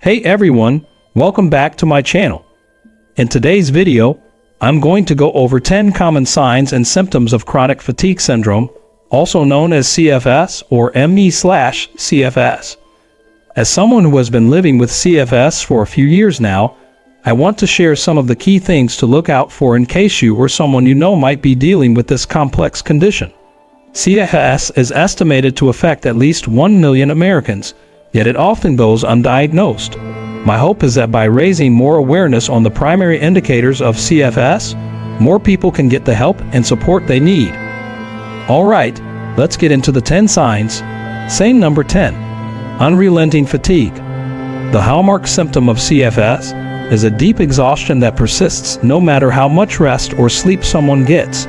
Hey everyone, welcome back to my channel. In today's video, I'm going to go over 10 common signs and symptoms of chronic fatigue syndrome, also known as CFS or ME/CFS. As someone who has been living with CFS for a few years now, I want to share some of the key things to look out for in case you or someone you know might be dealing with this complex condition. CFS is estimated to affect at least 1 million Americans, yet it often goes undiagnosed. My hope is that by raising more awareness on the primary indicators of CFS, more people can get the help and support they need. Alright, let's get into the 10 signs. Sign number 10. Unrelenting fatigue. The hallmark symptom of CFS is a deep exhaustion that persists no matter how much rest or sleep someone gets.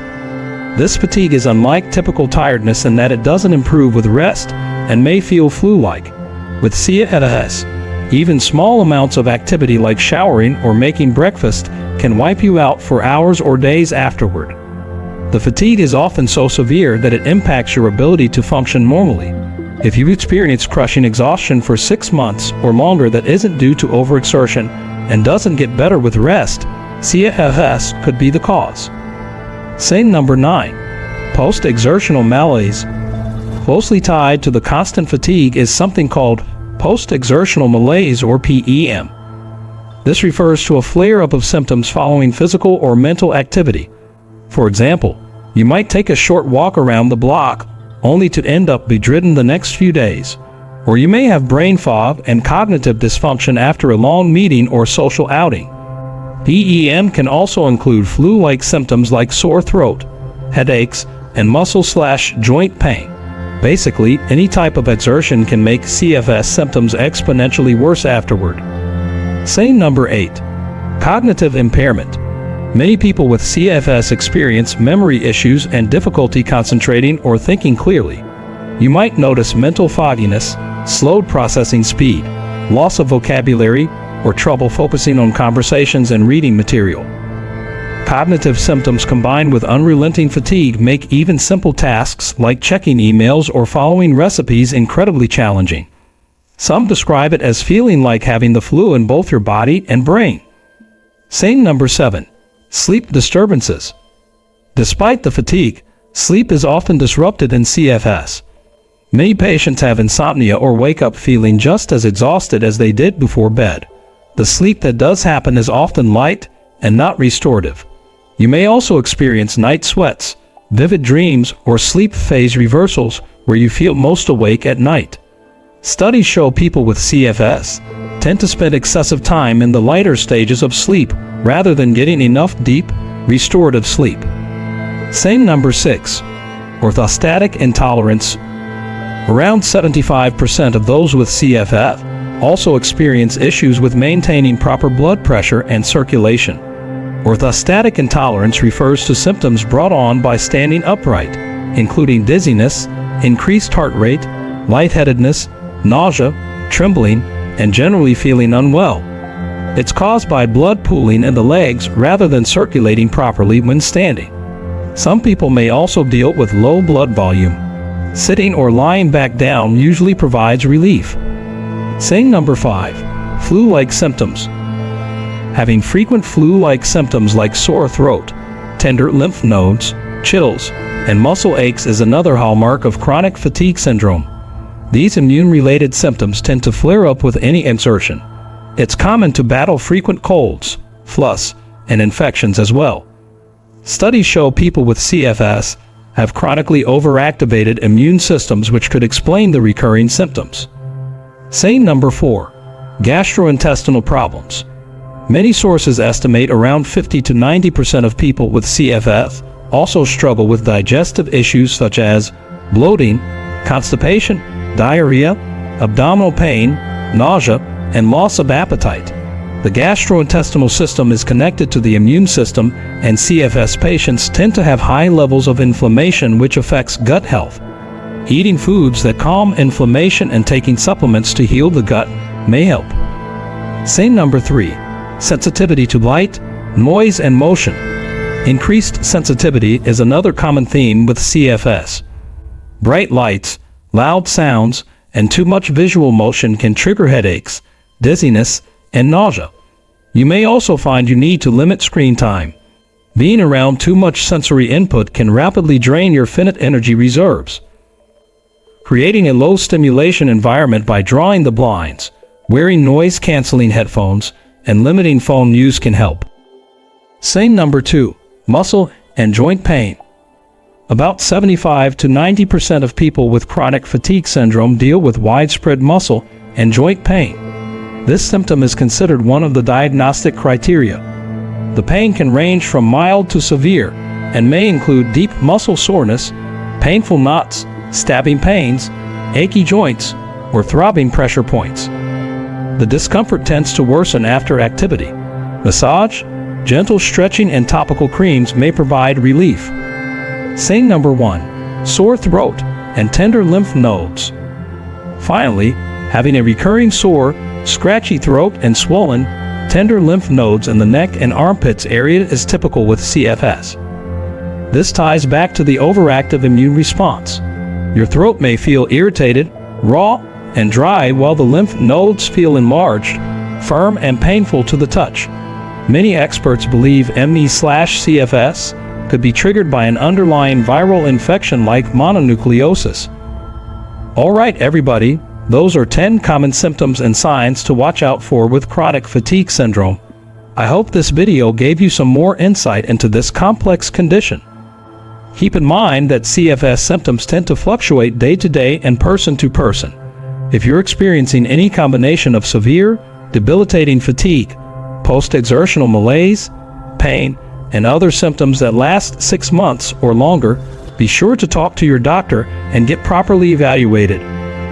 This fatigue is unlike typical tiredness in that it doesn't improve with rest and may feel flu-like. With CFS, even small amounts of activity like showering or making breakfast can wipe you out for hours or days afterward. The fatigue is often so severe that it impacts your ability to function normally. If you experience crushing exhaustion for 6 months or longer that isn't due to overexertion and doesn't get better with rest, CFS could be the cause. Sign number 9. Post-exertional malaise. Closely tied to the constant fatigue is something called post-exertional malaise or PEM. This refers to a flare-up of symptoms following physical or mental activity. For example, you might take a short walk around the block only to end up bedridden the next few days. Or you may have brain fog and cognitive dysfunction after a long meeting or social outing. PEM can also include flu-like symptoms like sore throat, headaches, and muscle/joint pain. Basically, any type of exertion can make CFS symptoms exponentially worse afterward. Sign number 8. Cognitive impairment. Many people with CFS experience memory issues and difficulty concentrating or thinking clearly. You might notice mental fogginess, slowed processing speed, loss of vocabulary, or trouble focusing on conversations and reading material. Cognitive symptoms combined with unrelenting fatigue make even simple tasks like checking emails or following recipes incredibly challenging. Some describe it as feeling like having the flu in both your body and brain. Sign number 7. Sleep disturbances. Despite the fatigue, sleep is often disrupted in CFS. Many patients have insomnia or wake up feeling just as exhausted as they did before bed. The sleep that does happen is often light and not restorative. You may also experience night sweats, vivid dreams, or sleep phase reversals where you feel most awake at night. Studies show people with CFS tend to spend excessive time in the lighter stages of sleep rather than getting enough deep, restorative sleep. Sign number 6. Orthostatic intolerance. Around 75% of those with CFS also experience issues with maintaining proper blood pressure and circulation. Orthostatic intolerance refers to symptoms brought on by standing upright, including dizziness, increased heart rate, lightheadedness, nausea, trembling, and generally feeling unwell. It's caused by blood pooling in the legs rather than circulating properly when standing. Some people may also deal with low blood volume. Sitting or lying back down usually provides relief. Sign number 5. Flu-like symptoms. Having frequent flu-like symptoms like sore throat, tender lymph nodes, chills, and muscle aches is another hallmark of chronic fatigue syndrome. These immune-related symptoms tend to flare up with any exertion. It's common to battle frequent colds, flus, and infections as well. Studies show people with CFS have chronically overactivated immune systems, which could explain the recurring symptoms. Sign number 4. Gastrointestinal problems. Many sources estimate around 50 to 90% of people with CFS also struggle with digestive issues such as bloating, constipation, diarrhea, abdominal pain, nausea, and loss of appetite. The gastrointestinal system is connected to the immune system, and CFS patients tend to have high levels of inflammation, which affects gut health. Eating foods that calm inflammation and taking supplements to heal the gut may help. Sign number 3. Sensitivity to light, noise, and motion. Increased sensitivity is another common theme with CFS. Bright lights, loud sounds, and too much visual motion can trigger headaches, dizziness, and nausea. You may also find you need to limit screen time. Being around too much sensory input can rapidly drain your finite energy reserves. Creating a low stimulation environment by drawing the blinds, wearing noise-canceling headphones, and limiting phone use can help. Sign number 2. Muscle and joint pain. About 75 to 90% of people with chronic fatigue syndrome deal with widespread muscle and joint pain. This symptom is considered one of the diagnostic criteria. The pain can range from mild to severe and may include deep muscle soreness, painful knots, stabbing pains, achy joints, or throbbing pressure points. The discomfort tends to worsen after activity. Massage, gentle stretching, and topical creams may provide relief. Sign number 1. Sore throat and tender lymph nodes. Finally, having a recurring sore, scratchy throat and swollen, tender lymph nodes in the neck and armpits area is typical with CFS. This ties back to the overactive immune response. Your throat may feel irritated, raw, and dry, while the lymph nodes feel enlarged, firm, and painful to the touch. Many experts believe ME/CFS could be triggered by an underlying viral infection like mononucleosis. Alright everybody, those are 10 common symptoms and signs to watch out for with chronic fatigue syndrome. I hope this video gave you some more insight into this complex condition. Keep in mind that CFS symptoms tend to fluctuate day to day and person to person. If you're experiencing any combination of severe, debilitating fatigue, post-exertional malaise, pain, and other symptoms that last 6 months or longer, be sure to talk to your doctor and get properly evaluated.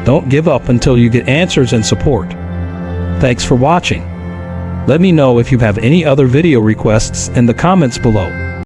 Don't give up until you get answers and support. Thanks for watching. Let me know if you have any other video requests in the comments below.